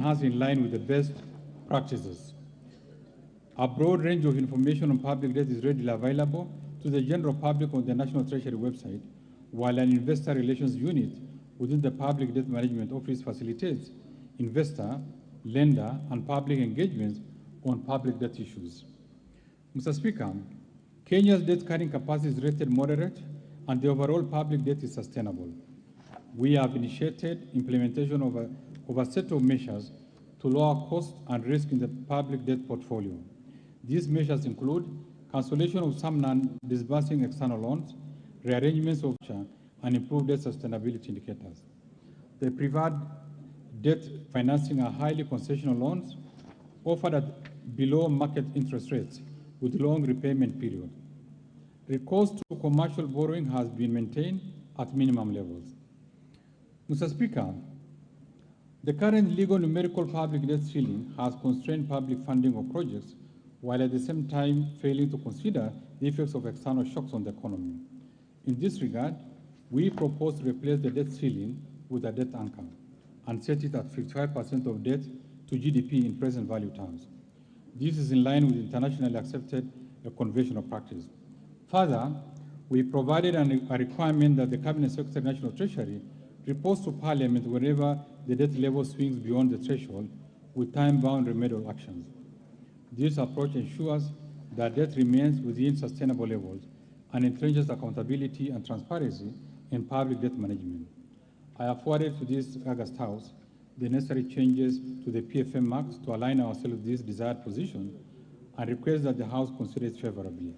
enhanced in line with the best practices. A broad range of information on public debt is readily available to the general public on the National Treasury website, while an investor relations unit within the Public Debt Management Office facilitates investor, lender, and public engagements on public debt issues. Mr. Speaker, Kenya's debt carrying capacity is rated moderate, and the overall public debt is sustainable. We have initiated implementation of a set of measures to lower cost and risk in the public debt portfolio. These measures include cancellation of some non-disbursing external loans, rearrangements of and improved debt sustainability indicators. The preferred debt financing are highly concessional loans offered at below market interest rates with long repayment period. Recourse to commercial borrowing has been maintained at minimum levels. Mr. Speaker, the current legal numerical public debt ceiling has constrained public funding of projects, while at the same time failing to consider the effects of external shocks on the economy. In this regard, we propose to replace the debt ceiling with a debt anchor and set it at 55% of debt to GDP in present value terms. This is in line with internationally accepted conventional practice. Further, we provided a requirement that the Cabinet Secretary National Treasury reports to Parliament whenever the debt level swings beyond the threshold with time-bound remedial actions. This approach ensures that debt remains within sustainable levels and entrenches accountability and transparency in public debt management. I have forwarded to this August House the necessary changes to the PFM marks to align ourselves with this desired position and request that the House consider it favorably.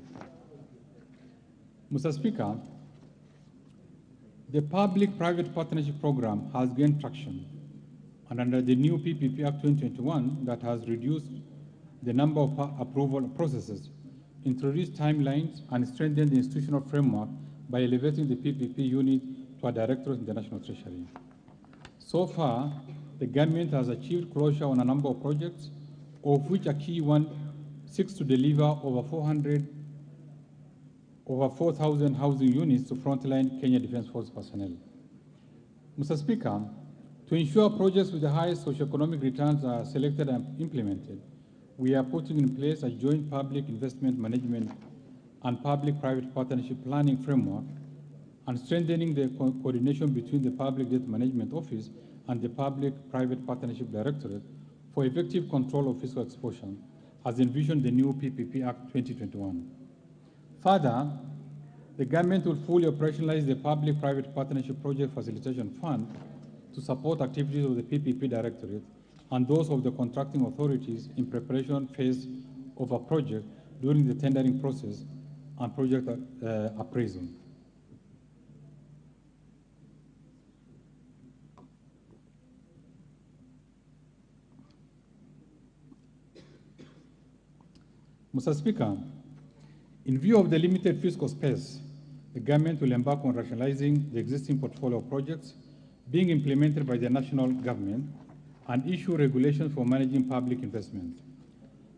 Mr. Speaker, the Public-Private Partnership Program has gained traction, and under the new PPP Act 2021 that has reduced the number of approval processes, introduced timelines, and strengthened the institutional framework by elevating the PPP unit to a directorate in the National Treasury. So far, the government has achieved closure on a number of projects, of which a key one seeks to deliver over 4,000 housing units to frontline Kenya Defence Force personnel. Mr. Speaker, to ensure projects with the highest socioeconomic returns are selected and implemented, we are putting in place a joint public investment management and public-private partnership planning framework and strengthening the coordination between the Public Debt Management Office and the Public-Private Partnership Directorate for effective control of fiscal exposure, as envisioned in the new PPP Act 2021. Further, the government will fully operationalize the Public-Private Partnership Project Facilitation Fund to support activities of the PPP Directorate and those of the contracting authorities in preparation phase of a project during the tendering process and project appraisal. Mr. Speaker, in view of the limited fiscal space, the government will embark on rationalizing the existing portfolio of projects being implemented by the national government and issue regulations for managing public investment.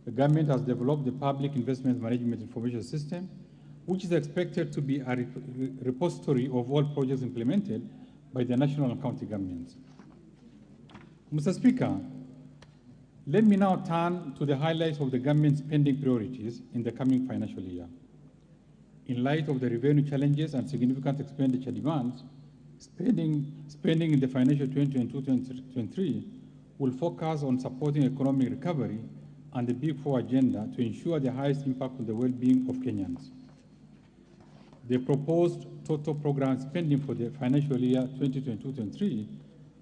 The government has developed the Public Investment Management Information System, which is expected to be a repository of all projects implemented by the national and county governments. Mr. Speaker, let me now turn to the highlights of the government's spending priorities in the coming financial year. In light of the revenue challenges and significant expenditure demands, spending in the financial 2022-2023 will focus on supporting economic recovery and the Big Four agenda to ensure the highest impact on the well-being of Kenyans. The proposed total program spending for the financial year 2022-2023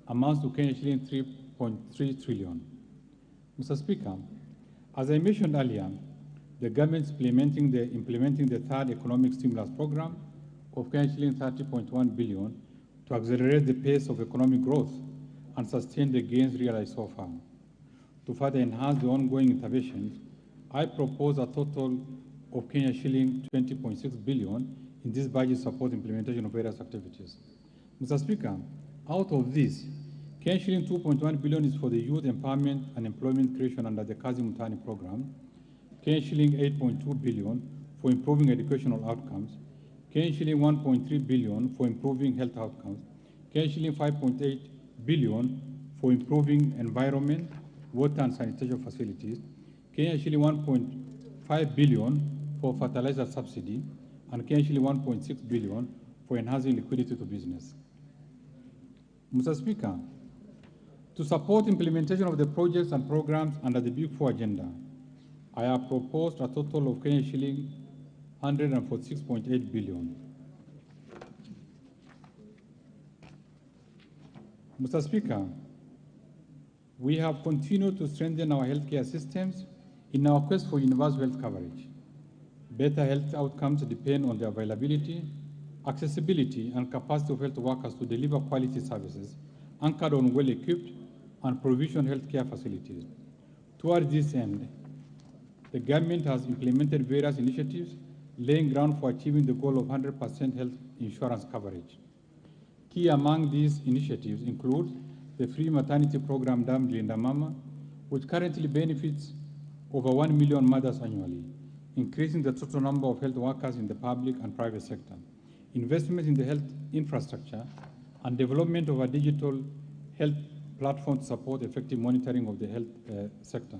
amounts to Kenya shilling 3.3 trillion. Mr. Speaker, as I mentioned earlier, the government is implementing the third economic stimulus program of Kenya shilling 30.1 billion to accelerate the pace of economic growth and sustain the gains realized so far. To further enhance the ongoing interventions, I propose a total of Kenya shilling 20.6 billion in this budget support implementation of various activities. Mr. Speaker, out of this, Kenya shilling 2.1 billion is for the youth empowerment and employment creation under the Kazi Mtaani program, Kenya shilling 8.2 billion for improving educational outcomes, Kenya shilling 1.3 billion for improving health outcomes, Kenya shilling 5.8 billion for improving environment, water and sanitation facilities, Kenya shilling 1.5 billion for fertilizer subsidy, and Kenya shilling 1.6 billion for enhancing liquidity to business. Mr. Speaker, to support implementation of the projects and programs under the Big Four agenda, I have proposed a total of Kenya shilling 146.8 billion. Mr. Speaker, we have continued to strengthen our healthcare systems in our quest for universal health coverage. Better health outcomes depend on the availability, accessibility, and capacity of health workers to deliver quality services anchored on well-equipped and provisioned healthcare facilities. Towards this end, the government has implemented various initiatives laying ground for achieving the goal of 100% health insurance coverage. Key among these initiatives include the free maternity program dubbed Linda Mama, which currently benefits over 1 million mothers annually, increasing the total number of health workers in the public and private sector, investment in the health infrastructure, and development of a digital health platform to support effective monitoring of the health sector.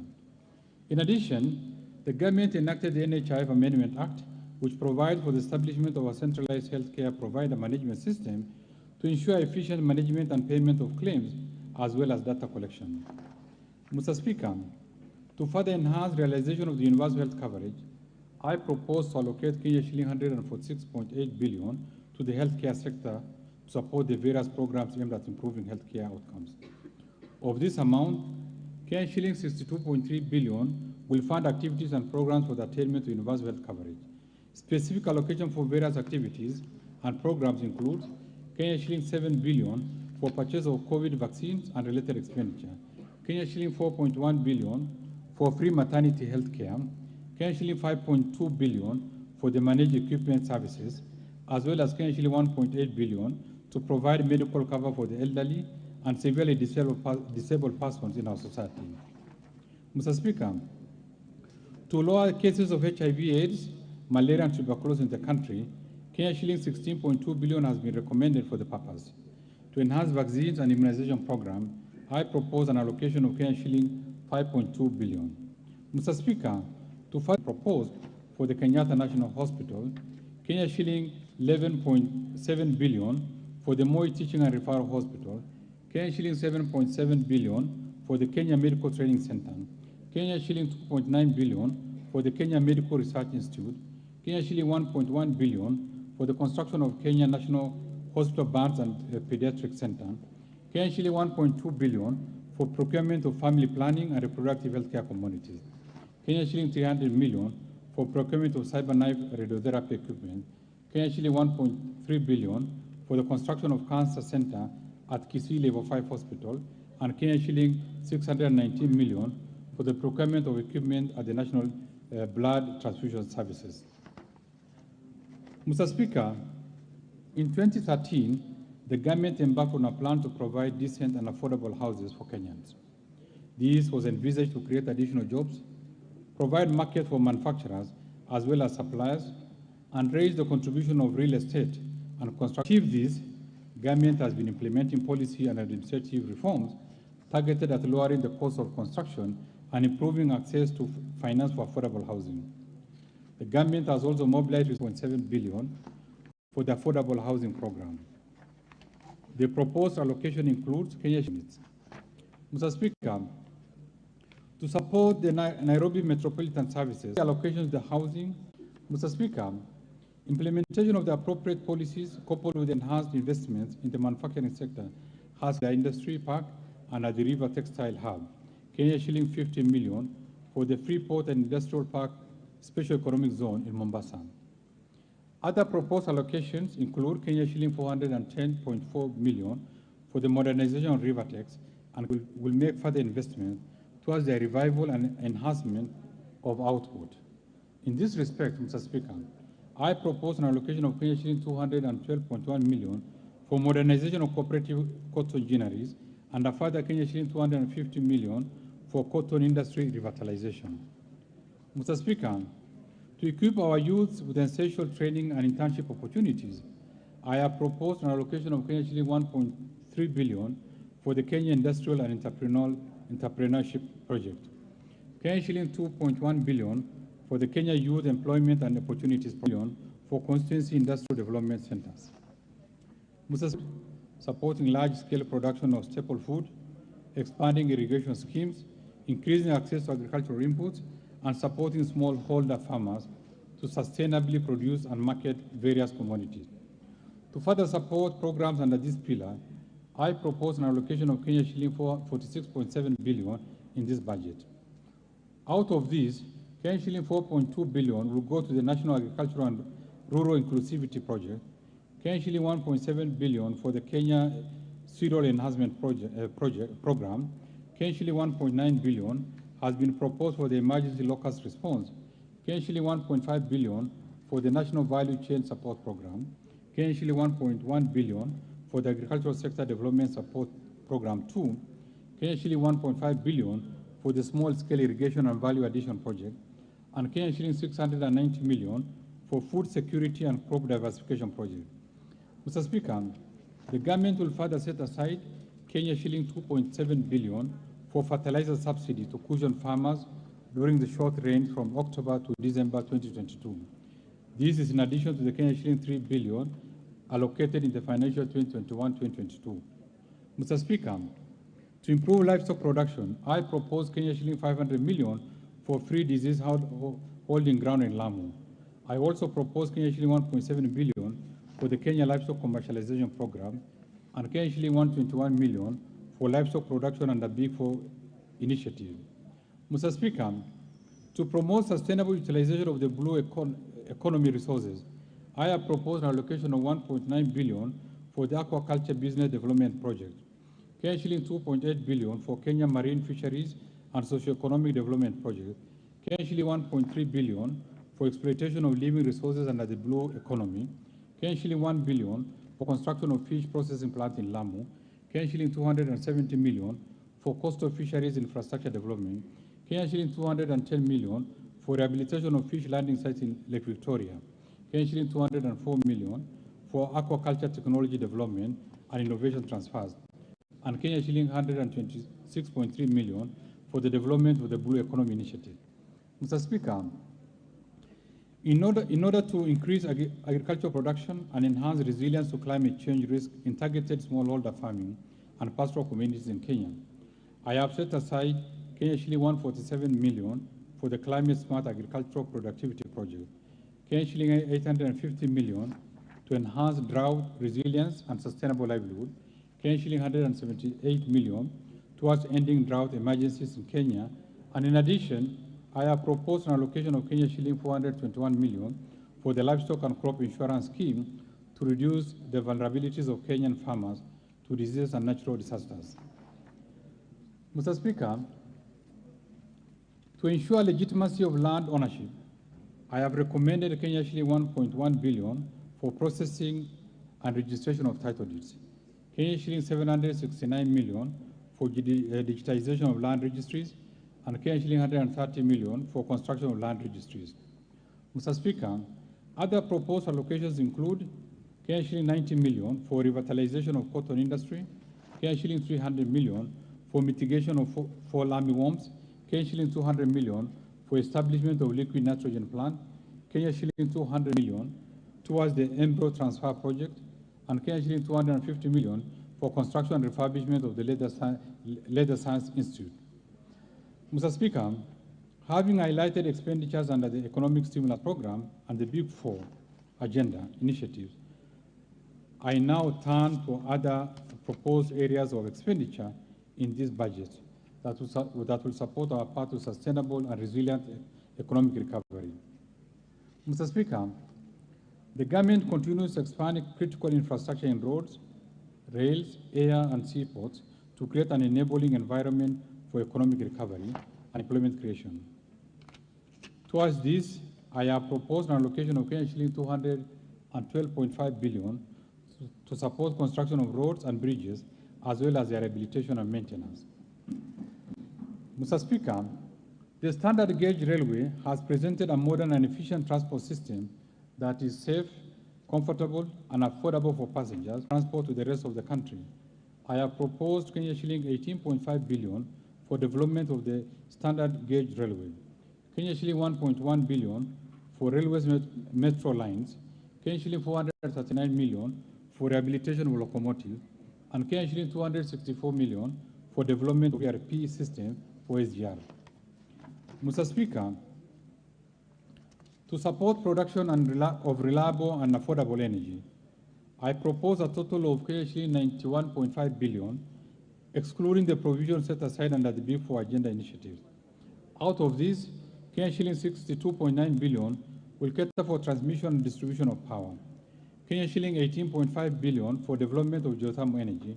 In addition, the government enacted the NHIF Amendment Act, which provides for the establishment of a centralized healthcare provider management system to ensure efficient management and payment of claims, as well as data collection. Mr. Speaker, to further enhance realization of the universal health coverage, I propose to allocate Kenya shilling 146.8 billion to the healthcare sector to support the various programs aimed at improving healthcare outcomes. Of this amount, Kenya shilling 62.3 billion will fund activities and programs for the attainment of universal health coverage. Specific allocation for various activities and programs include Kenya shilling 7 billion for purchase of COVID vaccines and related expenditure, Kenya shilling 4.1 billion for free maternity health care, Kenya shilling 5.2 billion for the managed equipment services, as well as Kenya shilling 1.8 billion to provide medical cover for the elderly and severely disabled persons in our society. Mr. Speaker, to lower cases of HIV/AIDS, malaria, and tuberculosis in the country, Kenya shilling 16.2 billion has been recommended for the purpose. To enhance vaccines and immunization program, I propose an allocation of Kenya shilling 5.2 billion. Mr. Speaker, to further propose for the Kenyatta National Hospital, Kenya shilling 11.7 billion for the Moi Teaching and Referral Hospital, Kenya shilling 7.7 billion for the Kenya Medical Training Center, Kenya shilling 2.9 billion for the Kenya Medical Research Institute, Kenya shilling 1.1 billion for the construction of Kenya National Hospital Burns and Pediatric Center, Kenya shilling 1.2 billion for procurement of family planning and reproductive healthcare communities, Kenya shilling 300 million for procurement of cyberknife radiotherapy equipment, Kenya shilling 1.3 billion for the construction of cancer center at Kisii Level 5 Hospital, and Kenya shilling 619 million for the procurement of equipment at the National Blood Transfusion Services. Mr. Speaker, in 2013, the government embarked on a plan to provide decent and affordable houses for Kenyans. This was envisaged to create additional jobs, provide market for manufacturers as well as suppliers, and raise the contribution of real estate and construction. To achieve this, government has been implementing policy and administrative reforms targeted at lowering the cost of construction and improving access to finance for affordable housing. The government has also mobilized 3.7 billion for the affordable housing program. The proposed allocation includes Kenya units. Mr. Speaker, to support the Nairobi Metropolitan Services, allocations to the housing. Mr. Speaker, implementation of the appropriate policies coupled with enhanced investments in the manufacturing sector has the industry park and at the River Textile Hub, Kenya shilling 50 million for the Freeport and Industrial Park Special Economic Zone in Mombasa. Other proposed allocations include Kenya shilling 410.4 million for the modernization of Rivertex and will make further investment towards the revival and enhancement of output. In this respect, Mr. Speaker, I propose an allocation of Kenya shilling 212.1 million for modernization of cooperative cotton ginneries and a further Kenya shilling 250 million for cotton industry revitalization. Mr. Speaker, to equip our youth with essential training and internship opportunities, I have proposed an allocation of Kenya shilling 1.3 billion for the Kenya Industrial and Entrepreneurship Project. Kenya shilling 2.1 billion for the Kenya Youth Employment and Opportunities Billion for constituency industrial development centers. Supporting large-scale production of staple food, expanding irrigation schemes, increasing access to agricultural inputs, and supporting smallholder farmers to sustainably produce and market various commodities. To further support programs under this pillar, I propose an allocation of Kenya shilling 46.7 billion in this budget. Out of this, Kenya shilling 4.2 billion will go to the National Agricultural and Rural Inclusivity Project, Kenya shilling 1.7 billion for the Kenya Cereal Enhancement Program, Kenya shilling 1.9 billion has been proposed for the Emergency Locust Response, Kenya shilling 1.5 billion for the National Value Chain Support Program, Kenya shilling 1.1 billion for the Agricultural Sector Development Support Program 2, Kenya shilling 1.5 billion for the Small Scale Irrigation and Value Addition Project, and Kenya shilling 690 million for Food Security and Crop Diversification Project. Mr. Speaker, the government will further set aside Kenya shilling 2.7 billion for fertilizer subsidy to cushion farmers during the short rain from October to December 2022. This is in addition to the Kenya shilling 3 billion allocated in the financial 2021-2022. Mr. Speaker, to improve livestock production, I propose Kenya shilling 500 million for free disease holding ground in Lamu. I also propose Kenya shilling 1.7 billion for the Kenya Livestock Commercialization Program and Kenya shilling 121 million for livestock production under Big Four initiative. Mr. Speaker, to promote sustainable utilization of the blue economy resources, I have proposed an allocation of 1.9 billion for the Aquaculture Business Development Project, Kenya shilling 2.8 billion for Kenya Marine Fisheries and Socioeconomic Development Project, Kenya shilling 1.3 billion for exploitation of living resources under the blue economy, Kenya shilling 1 billion for construction of fish processing plant in Lamu, Kenya shilling 270 million for coastal fisheries infrastructure development, Kenya shilling 210 million for rehabilitation of fish landing sites in Lake Victoria, Kenya shilling 204 million for aquaculture technology development and innovation transfers, and Kenya shilling 126.3 million for the development of the Blue Economy Initiative. Mr. Speaker, in order to increase agricultural production and enhance resilience to climate change risk in targeted smallholder farming and pastoral communities in Kenya, I have set aside Kenya shilling 147 million for the Climate Smart Agricultural Productivity Project, Kenya shilling 850 million to enhance drought resilience and sustainable livelihood, Kenya shilling 178 million towards ending drought emergencies in Kenya, and in addition, I have proposed an allocation of Kenya shilling 421 million for the livestock and crop insurance scheme to reduce the vulnerabilities of Kenyan farmers to diseases and natural disasters. Mr. Speaker, to ensure legitimacy of land ownership, I have recommended Kenya shilling 1.1 billion for processing and registration of title deeds, Kenya shilling 769 million for digitization of land registries, and Kenya shilling 130 million for construction of land registries. Mr. Speaker, other proposed allocations include Kenya shilling 90 million for revitalization of cotton industry, Kenya shilling 300 million for mitigation of fall armyworms, Kenya shilling 200 million for establishment of liquid nitrogen plant, Kenya shilling 200 million towards the embryo transfer project, and Kenya shilling 250 million for construction and refurbishment of the Leather Science Institute. Mr. Speaker, having highlighted expenditures under the Economic Stimulus Program and the Big Four agenda initiatives, I now turn to other proposed areas of expenditure in this budget that will support our path to sustainable and resilient economic recovery. Mr. Speaker, the government continues to expand critical infrastructure in roads, rails, air, and seaports to create an enabling environment for economic recovery and employment creation. Towards this, I have proposed an allocation of Kenya shilling 212.5 billion to support construction of roads and bridges, as well as their rehabilitation and maintenance. Mr. Speaker, the standard gauge railway has presented a modern and efficient transport system that is safe, comfortable, and affordable for passengers transport to the rest of the country. I have proposed Kenya shilling 18.5 billion for development of the standard gauge railway, Kenya shilling 1.1 billion for railways metro lines, Kenya shilling 439 million for rehabilitation of locomotives, and Kenya shilling 264 million for development of ERP system for SGR. Mr. Speaker, to support production of reliable and affordable energy, I propose a total of KSH 91.5 billion, excluding the provision set aside under the Big Four agenda initiatives. Out of this, KSH 62.9 billion will cater for transmission and distribution of power, KSH 18.5 billion for development of geothermal energy,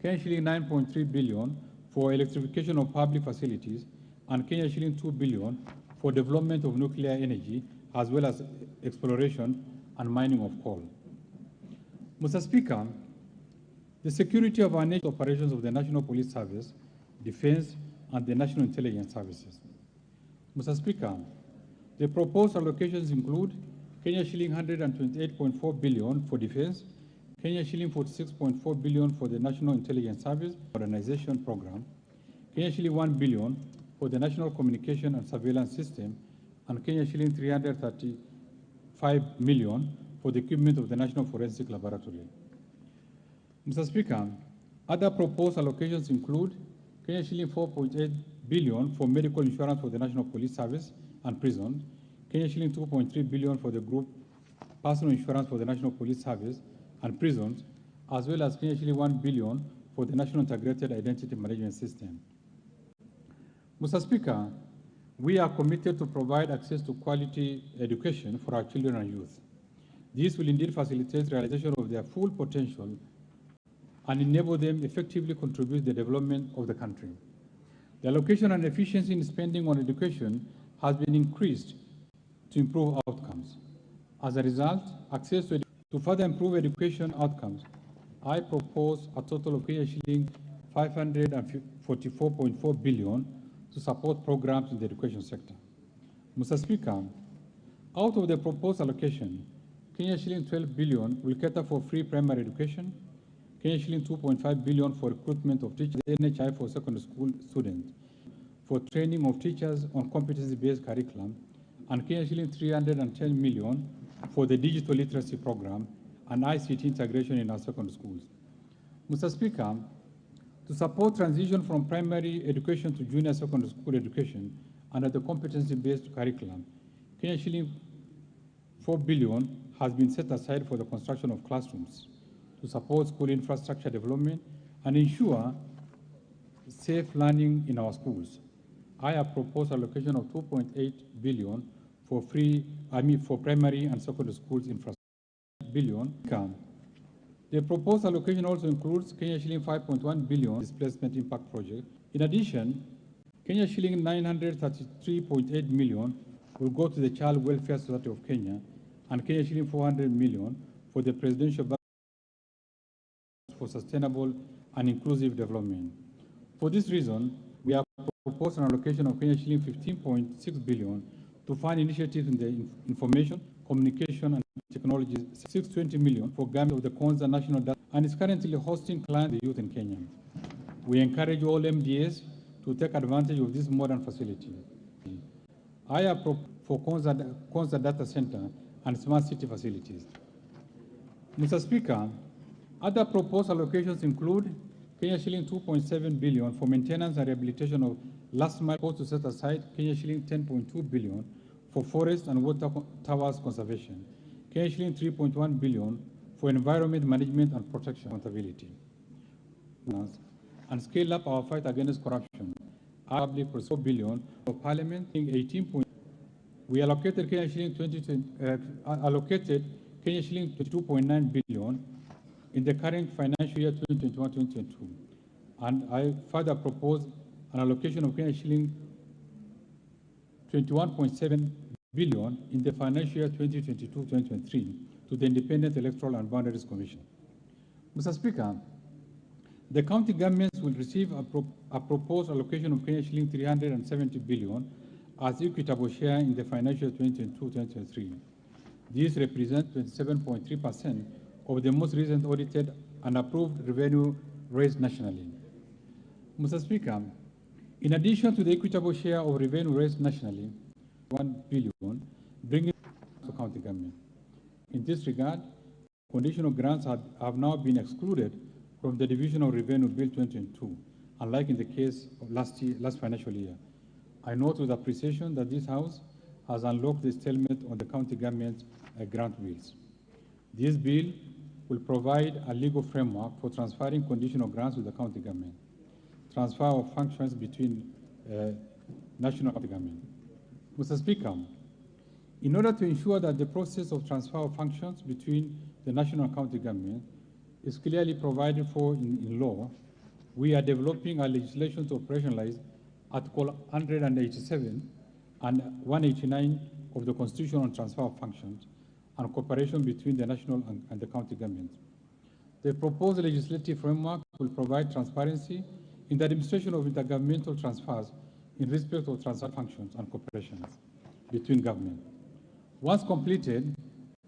KSH 9.3 billion for electrification of public facilities, and KSH 2 billion for development of nuclear energy, as well as exploration and mining of coal. Mr. Speaker, the security of our national operations of the National Police Service, Defense, and the National Intelligence Services. Mr. Speaker, the proposed allocations include Kenya shilling 128.4 billion for defense, Kenya shilling 46.4 billion for the National Intelligence Service Modernization Program, Kenya shilling 1 billion for the National Communication and Surveillance System, and Kenya shilling 335 million for the equipment of the National Forensic Laboratory. Mr. Speaker, other proposed allocations include Kenya shilling 4.8 billion for medical insurance for the National Police Service and prison, Kenya shilling 2.3 billion for the group personal insurance for the National Police Service and prisons, as well as Kenya shilling 1 billion for the National Integrated Identity Management System. Mr. Speaker, we are committed to provide access to quality education for our children and youth. This will indeed facilitate realization of their full potential and enable them effectively contribute to the development of the country. The allocation and efficiency in spending on education has been increased to improve outcomes. As a result, access to further improve education outcomes, I propose a total of shilling 544.4 billion to support programs in the education sector. Mr. Speaker, out of the proposed allocation, Kenya shilling 12 billion will cater for free primary education, Kenya shilling 2.5 billion for recruitment of teachers, NHI for secondary school students, for training of teachers on competency-based curriculum, and Kenya shilling 310 million for the digital literacy program and ICT integration in our secondary schools. Mr. Speaker, to support transition from primary education to junior secondary school education under the competency-based curriculum, Kenya shilling 4 billion has been set aside for the construction of classrooms to support school infrastructure development and ensure safe learning in our schools. I have proposed allocation of 2.8 billion for primary and secondary schools infrastructure. The proposed allocation also includes Kenya shilling 5.1 billion displacement impact project. In addition, Kenya shilling 933.8 million will go to the Child Welfare Society of Kenya, and Kenya shilling 400 million for the Presidential Budget for Sustainable and Inclusive Development. For this reason, we have proposed an allocation of Kenya shilling 15.6 billion to fund initiatives in the information, communication, and technology, 620 million for government of the Konza National Data, and is currently hosting clients youth in Kenya. We encourage all MDAs to take advantage of this modern facility. I have for Konza Data Center and Smart City facilities. Mr. Speaker, other proposed allocations include Kenya shilling 2.7 billion for maintenance and rehabilitation of last mile posts to set aside Kenya shilling 10.2 billion for forest and water towers conservation, Kenya shilling 3.1 billion for environment management and protection accountability, and scale up our fight against corruption. Public for 4 billion for Parliament, 18. We allocated Kenya shilling 22.9 billion in the current financial year 2021-2022, and I further propose an allocation of Kenya shilling 21.7 billion in the financial year 2022-2023 to the Independent Electoral and Boundaries Commission. Mr. Speaker, the county governments will receive a proposed allocation of Kenya shilling 370 billion as equitable share in the financial year 2022-2023. These represent 27.3% of the most recent audited and approved revenue raised nationally. Mr. Speaker, in addition to the equitable share of revenue raised nationally, 1 billion, bringing to county government. In this regard, conditional grants have now been excluded from the Division of Revenue Bill 2022, unlike in the case of last financial year. I note with appreciation that this House has unlocked the stalemate on the county government grant bills. This bill will provide a legal framework for transferring conditional grants with the county government, transfer of functions between national government. Mr. Speaker, in order to ensure that the process of transfer of functions between the national and county government is clearly provided for in law, we are developing a legislation to operationalize Article 187 and 189 of the Constitution on transfer of functions and cooperation between the national and the county government. The proposed legislative framework will provide transparency in the administration of intergovernmental transfers in respect of transfer functions and cooperations between government. Once completed,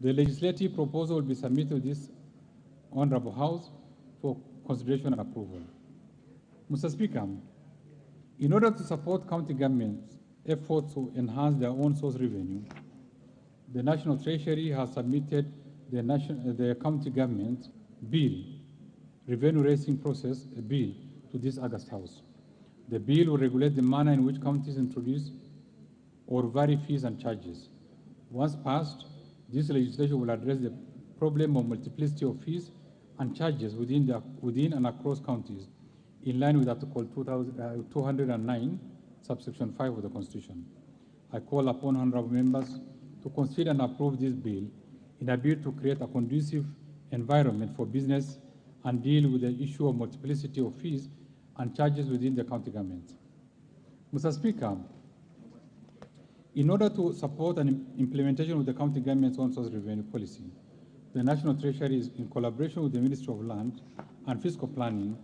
the legislative proposal will be submitted to this Honorable House for consideration and approval. Mr. Speaker, in order to support county governments' efforts to enhance their own source revenue, the National Treasury has submitted the county government bill, revenue raising process bill, to this August House. The bill will regulate the manner in which counties introduce or vary fees and charges. Once passed, this legislation will address the problem of multiplicity of fees and charges within and across counties, in line with Article 209, subsection 5 of the Constitution. I call upon honorable members to consider and approve this bill in a bid to create a conducive environment for business and deal with the issue of multiplicity of fees and charges within the county government. Mr. Speaker, in order to support an implementation of the county government's own source revenue policy, the National Treasury is in collaboration with the Ministry of Land and Fiscal Planning,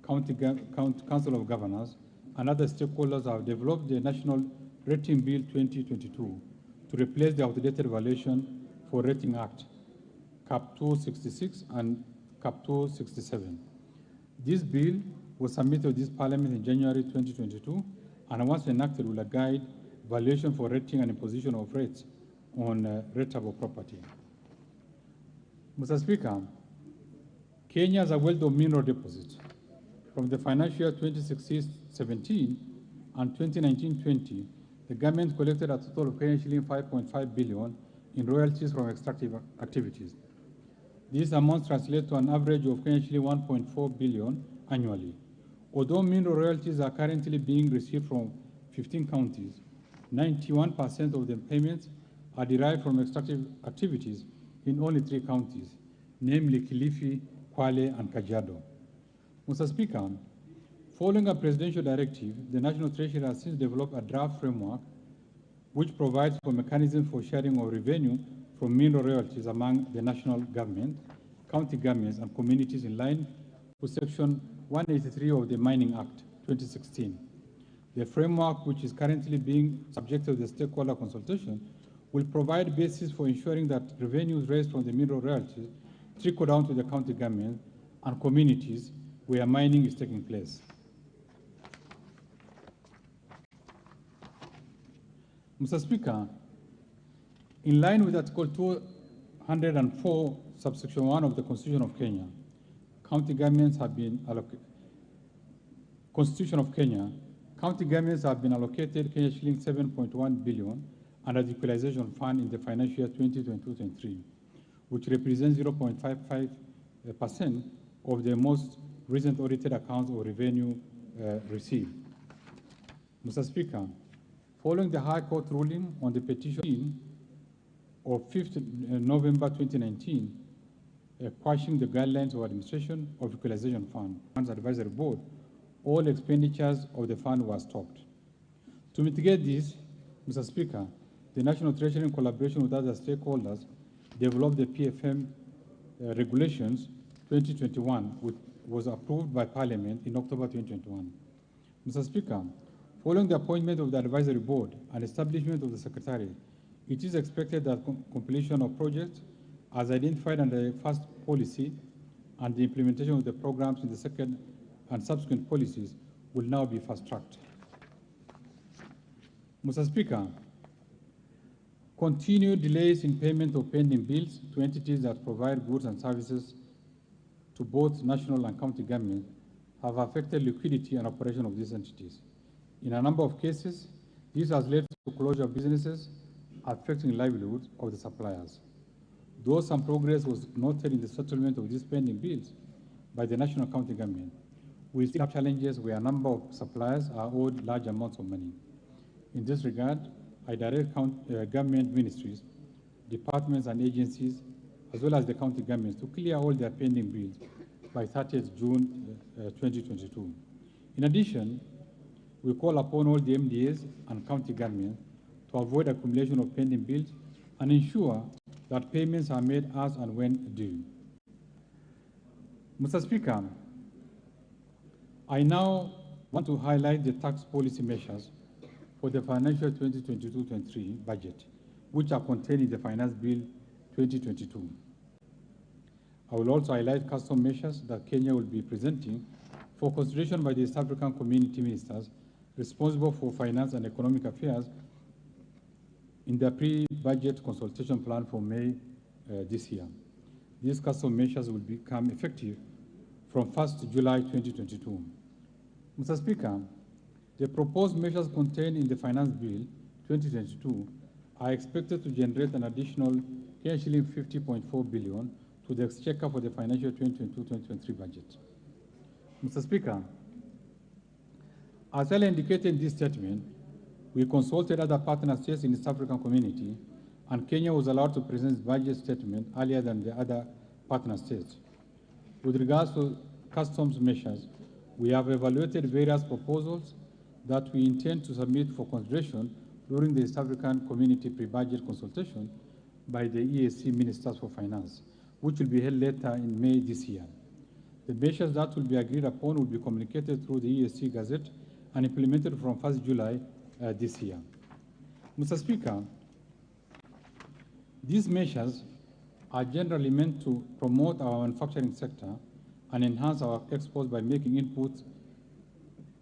Council of Governors, and other stakeholders have developed the National Rating Bill 2022 to replace the outdated Evaluation for Rating Act, Cap 266 and Cap 267. This bill was submitted to this Parliament in January 2022, and once enacted will guide valuation for rating and imposition of rates on rateable property. Mr. Speaker, Kenya has a wealth of mineral deposits. From the financial year 2016-17 and 2019-20, the government collected a total of $5.5 billion in royalties from extractive activities. These amounts translate to an average of $1.4 billion annually. Although mineral royalties are currently being received from 15 counties, 91% of the payments are derived from extractive activities in only 3 counties, namely Kilifi, Kwale, and Kajiado. Mr. Speaker, following a presidential directive, the National Treasury has since developed a draft framework which provides for mechanisms for sharing of revenue from mineral royalties among the national government, county governments, and communities in line with Section 183 of the Mining Act 2016. The framework, which is currently being subjected to the stakeholder consultation, will provide basis for ensuring that revenues raised from the mineral royalties trickle down to the county government and communities where mining is taking place. Mr. Speaker, in line with Article 204, subsection 1 of the Constitution of Kenya, county governments have been allocated Kenya shilling 7.1 billion under the Equalization Fund in the financial year 2022-23, which represents 0.55% of the most recent audited accounts of revenue received. Mr. Speaker, following the High Court ruling on the petition of 5th November 2019, quashing the guidelines of administration of Equalization Fund, Funds Advisory Board, all expenditures of the fund were stopped. To mitigate this, Mr. Speaker, the National Treasury, in collaboration with other stakeholders, developed the PFM Regulations 2021, which was approved by Parliament in October 2021. Mr. Speaker, following the appointment of the Advisory Board and establishment of the Secretariat, it is expected that completion of projects as identified under the first policy and the implementation of the programs in the second and subsequent policies will now be fast-tracked. Mr. Speaker, continued delays in payment of pending bills to entities that provide goods and services to both national and county governments have affected liquidity and operation of these entities. In a number of cases, this has led to closure of businesses, affecting livelihoods of the suppliers. Though some progress was noted in the settlement of these pending bills by the national county government, we still have challenges where a number of suppliers are owed large amounts of money. In this regard, I direct government ministries, departments and agencies, as well as the county governments, to clear all their pending bills by 30th June 2022. In addition, we call upon all the MDAs and county governments to avoid accumulation of pending bills and ensure that payments are made as and when due. Mr. Speaker, I now want to highlight the tax policy measures for the financial 2022-23 budget, which are contained in the Finance Bill 2022. I will also highlight custom measures that Kenya will be presenting for consideration by the East African Community Ministers responsible for finance and economic affairs in their pre-budget consultation plan for May this year. These custom measures will become effective from 1st July 2022. Mr. Speaker, the proposed measures contained in the Finance Bill 2022 are expected to generate an additional shilling 50.4 billion to the exchequer for the financial 2022-2023 budget. Mr. Speaker, as earlier indicated in this statement, we consulted other partner states in the East African community, and Kenya was allowed to present its budget statement earlier than the other partner states. With regards to customs measures, we have evaluated various proposals that we intend to submit for consideration during the East African Community pre-budget consultation by the EAC Ministers for Finance, which will be held later in May this year. The measures that will be agreed upon will be communicated through the EAC Gazette and implemented from 1st July this year. Mr. Speaker, these measures are generally meant to promote our manufacturing sector and enhance our exports by making inputs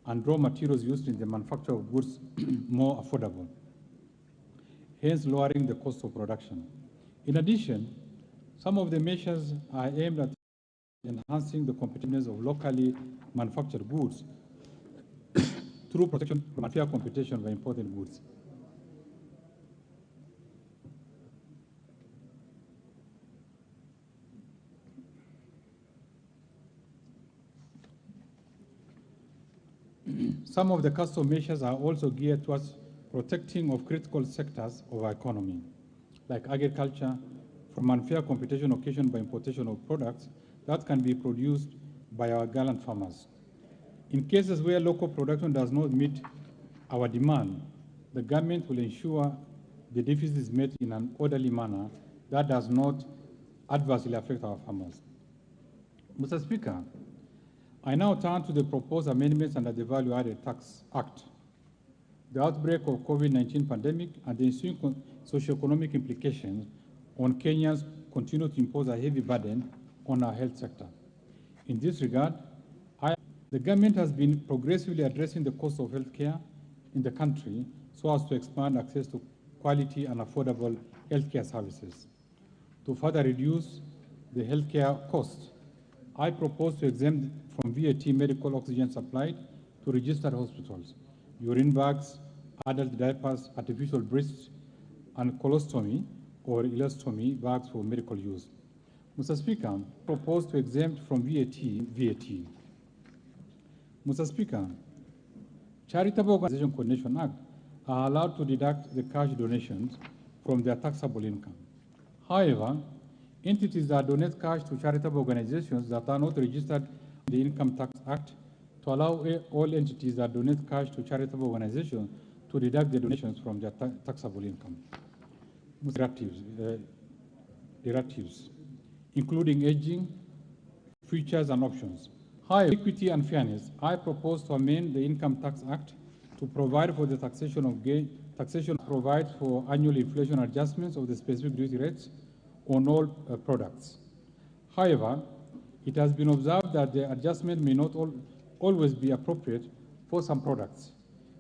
and raw materials used in the manufacture of goods more affordable, hence lowering the cost of production. In addition, some of the measures are aimed at enhancing the competitiveness of locally manufactured goods through protection from unfair competition by imported goods. Some of the custom measures are also geared towards protecting of critical sectors of our economy, like agriculture, from unfair competition occasioned by importation of products that can be produced by our gallant farmers. In cases where local production does not meet our demand, the government will ensure the deficit is met in an orderly manner that does not adversely affect our farmers. Mr. Speaker, I now turn to the proposed amendments under the Evaluative Tax Act. The outbreak of COVID-19 pandemic and the ensuing socioeconomic implications on Kenyans continue to impose a heavy burden on our health sector. In this regard, the government has been progressively addressing the cost of health care in the country so as to expand access to quality and affordable healthcare services. To further reduce the healthcare costs, I propose to exempt from VAT medical oxygen supplied to registered hospitals, urine bags, adult diapers, artificial breasts, and colostomy or ileostomy bags for medical use. Mr. Speaker, I propose to exempt from VAT. Mr. Speaker, Charitable Organization Coordination Act are allowed to deduct the cash donations from their taxable income. However, entities that donate cash to charitable organizations that are not registered in the Income Tax Act to allow all entities that donate cash to charitable organizations to deduct the donations from their taxable income. Directives, including aging, features, and options. However, equity and fairness, I propose to amend the Income Tax Act to provide for the taxation of gain. Taxation provides for annual inflation adjustments of the specific duty rates on all products. However, It has been observed that the adjustment may not always be appropriate for some products,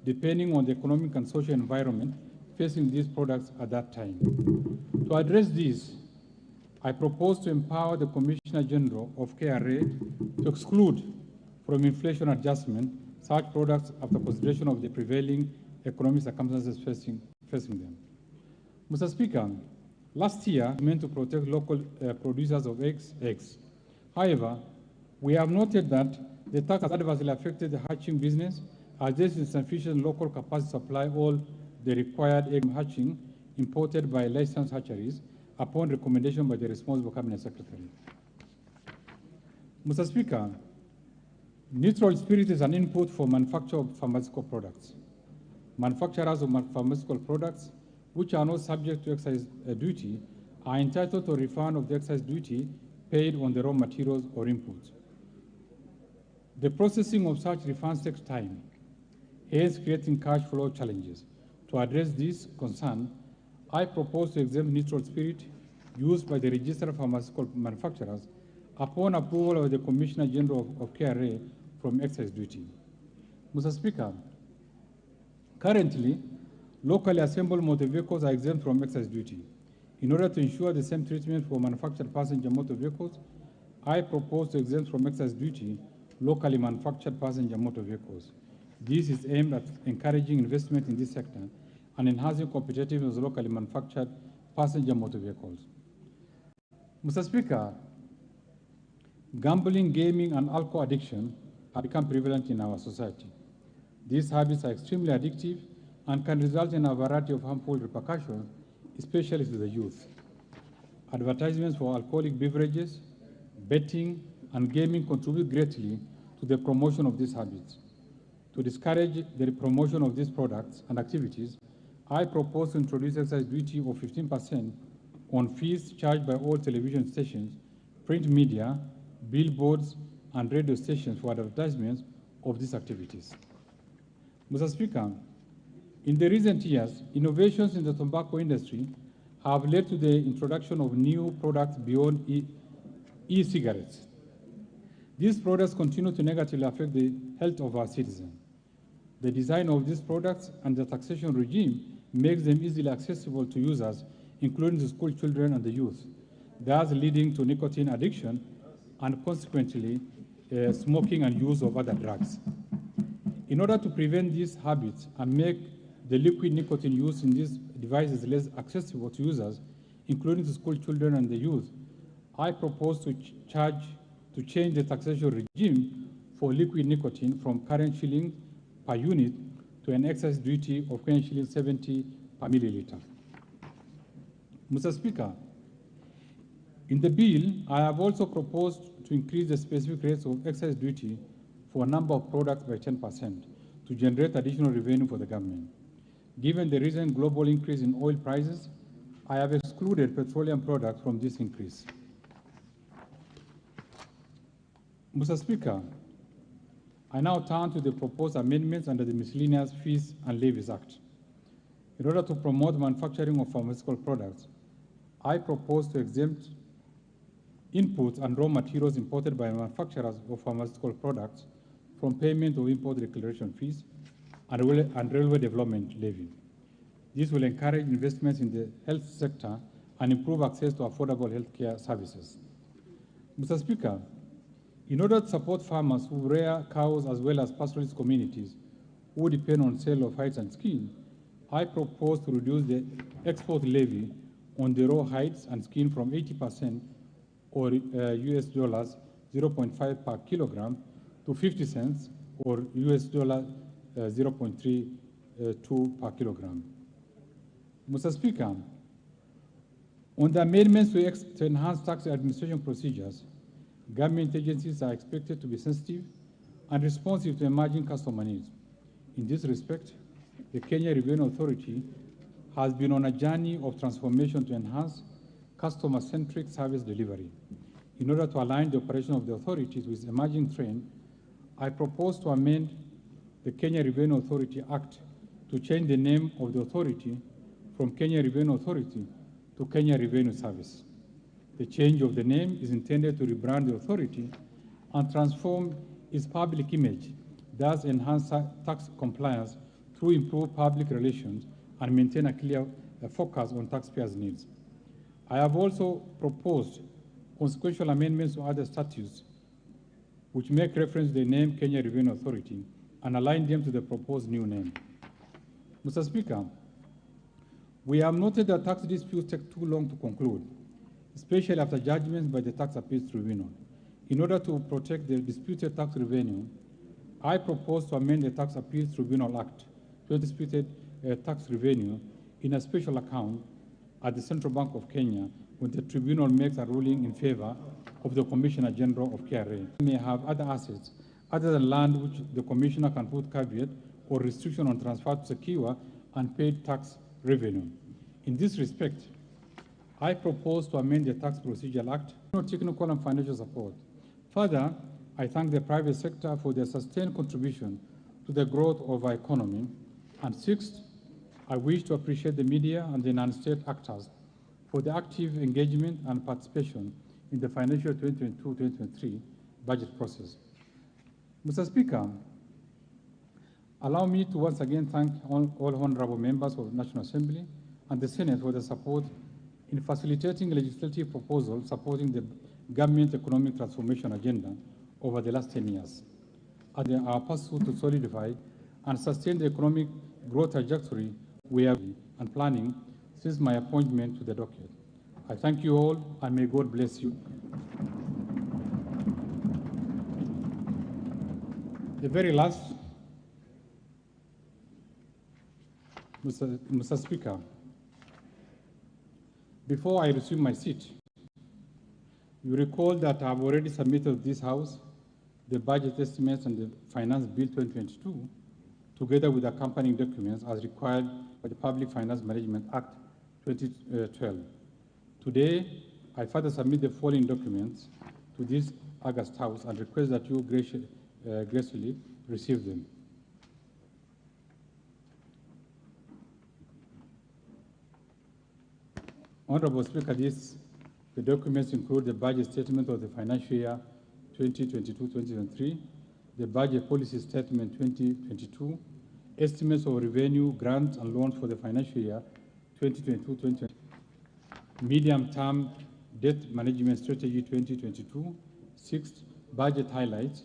depending on the economic and social environment facing these products at that time. To address this, I propose to empower the Commissioner General of KRA to exclude from inflation adjustment such products after consideration of the prevailing economic circumstances facing them. Mr. Speaker, last year, meant to protect local producers of eggs. However, we have noted that the tax has adversely affected the hatching business, as there is insufficient local capacity to supply all the required egg hatching imported by licensed hatcheries upon recommendation by the responsible Cabinet Secretary. Mr. Speaker, neutral spirit is an input for manufacture of pharmaceutical products. Manufacturers of pharmaceutical products which are not subject to excise duty are entitled to a refund of the excise duty paid on the raw materials or inputs. The processing of such refunds takes time, hence creating cash flow challenges. To address this concern, I propose to exempt neutral spirit used by the registered pharmaceutical manufacturers upon approval of the Commissioner General of KRA from excise duty. Mr. Speaker, currently, locally assembled motor vehicles are exempt from excise duty. In order to ensure the same treatment for manufactured passenger motor vehicles, I propose to exempt from excise duty locally manufactured passenger motor vehicles. This is aimed at encouraging investment in this sector and enhancing competitiveness of locally manufactured passenger motor vehicles. Mr. Speaker, gambling, gaming, and alcohol addiction have become prevalent in our society. These habits are extremely addictive and can result in a variety of harmful repercussions, especially to the youth. Advertisements for alcoholic beverages, betting, and gaming contribute greatly to the promotion of these habits. To discourage the promotion of these products and activities, I propose to introduce excise duty of 15% on fees charged by all television stations, print media, billboards, and radio stations for advertisements of these activities. Mr. Speaker, in the recent years, innovations in the tobacco industry have led to the introduction of new products beyond e-cigarettes. These products continue to negatively affect the health of our citizens. The design of these products and the taxation regime makes them easily accessible to users, including the school children and the youth, thus leading to nicotine addiction and consequently smoking and use of other drugs. In order to prevent these habits and make the liquid nicotine used in these devices less accessible to users, including the school children and the youth, I propose to change the taxation regime for liquid nicotine from current shilling per unit to an excise duty of shilling 70 per milliliter. Mr. Speaker, in the bill, I have also proposed to increase the specific rates of excise duty for a number of products by 10% to generate additional revenue for the government. Given the recent global increase in oil prices, I have excluded petroleum products from this increase. Mr. Speaker, I now turn to the proposed amendments under the Miscellaneous Fees and Levies Act. In order to promote manufacturing of pharmaceutical products, I propose to exempt inputs and raw materials imported by manufacturers of pharmaceutical products from payment of import declaration fees and railway development levy. This will encourage investments in the health sector and improve access to affordable healthcare services. Mr. Speaker, in order to support farmers who rear cows as well as pastoralist communities who depend on sale of hides and skin, I propose to reduce the export levy on the raw hides and skin from 80% or US dollars 0.5 per kilogram to 50 cents or US dollar 0.32 per kilogram. Mr. Speaker, on the amendments to enhance tax administration procedures, government agencies are expected to be sensitive and responsive to emerging customer needs. In this respect, the Kenya Revenue Authority has been on a journey of transformation to enhance customer-centric service delivery. In order to align the operation of the authorities with emerging trends, I propose to amend the Kenya Revenue Authority Act to change the name of the authority from Kenya Revenue Authority to Kenya Revenue Service. The change of the name is intended to rebrand the authority and transform its public image, thus enhance tax compliance through improved public relations and maintain a clear focus on taxpayers' needs. I have also proposed consequential amendments to other statutes which make reference to the name Kenya Revenue Authority and align them to the proposed new name. Mr. Speaker, we have noted that tax disputes take too long to conclude, especially after judgments by the Tax Appeals Tribunal. In order to protect the disputed tax revenue, I propose to amend the Tax Appeals Tribunal Act to disputed tax revenue in a special account at the Central Bank of Kenya when the tribunal makes a ruling in favor of the Commissioner General of KRA. May have other assets other than land which the Commissioner can put caveat or restriction on transfer to secure unpaid tax revenue. In this respect, I propose to amend the Tax Procedural Act, technical and financial support. Further, I thank the private sector for their sustained contribution to the growth of our economy. And sixth, I wish to appreciate the media and the non-state actors for the active engagement and participation in the financial 2022-2023 budget process. Mr. Speaker, allow me to once again thank all honorable members of the National Assembly and the Senate for their support in facilitating legislative proposals supporting the government economic transformation agenda over the last 10 years. And our pursuit to solidify and sustain the economic growth trajectory we have and planning since my appointment to the docket. I thank you all, and may God bless you. The very last, Mr. Speaker, before I resume my seat, you recall that I have already submitted to this House the budget estimates and the Finance Bill 2022, together with accompanying documents as required by the Public Finance Management Act 2012. Today, I further submit the following documents to this August House and request that you graciously receive them. Honorable Speaker, the documents include the budget statement of the financial year 2022-2023, the budget policy statement 2022, estimates of revenue, grants, and loans for the financial year 2022-2023, medium-term debt management strategy 2022, sixth, budget highlights,